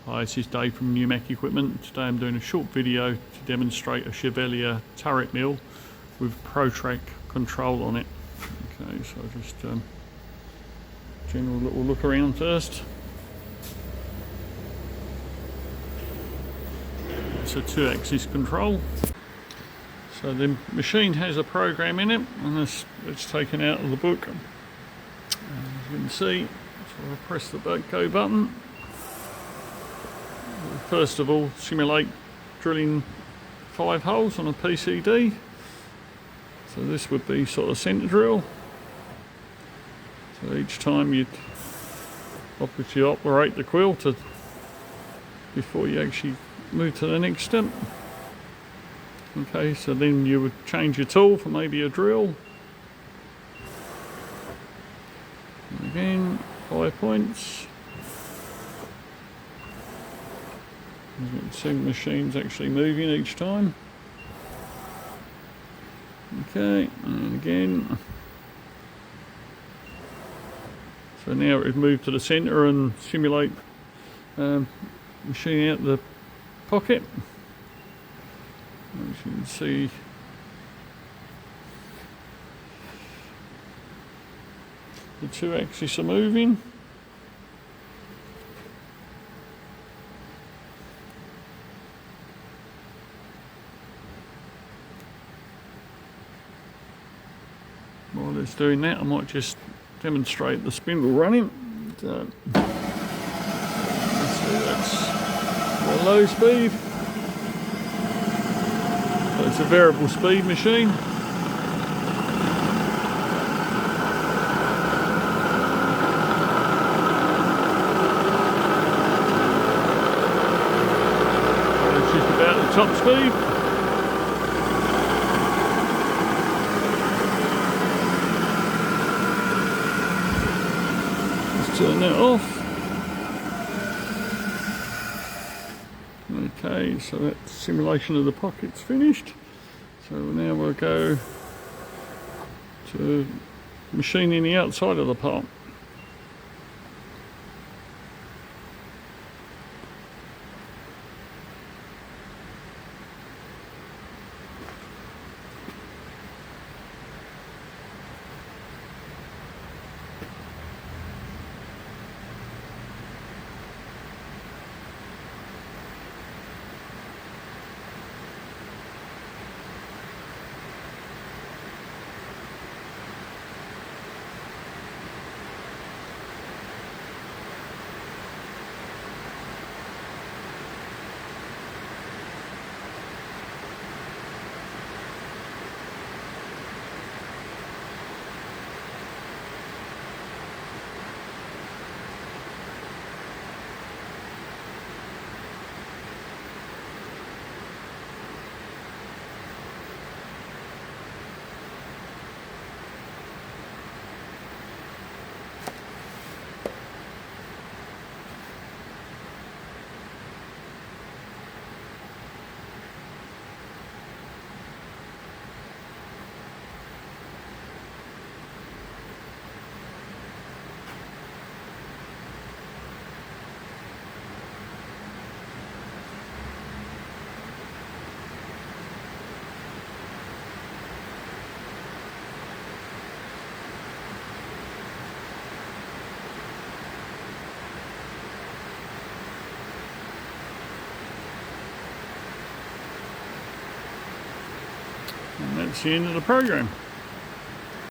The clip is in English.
Hi, this is Dave from New Mech Equipment. Today I'm doing a short video to demonstrate a Chevellier turret mill with Proto Trak control on it. Okay, so just general little look around first. It's a 2-axis control. So the machine has a program in it, and it's taken out of the book. As you can see, so I press the go button. First of all, simulate drilling 5 holes on a PCD. So this would be sort of centre drill. So each time you'd obviously operate the quill before you actually move to the next step. Okay, so then you would change your tool for maybe a drill. And again, 5 points. As you can see, the machine's actually moving each time. Okay, and again. So now it would move to the centre and simulate machining out the pocket. As you can see, the 2 axes are moving. While it's doing that, I might just demonstrate the spindle running. So, that's a low speed. So it's a variable speed machine. So it's just about the top speed. Turn that off. Okay, so that simulation of the pocket's finished. So now we'll go to machining the outside of the part. And that's the end of the program.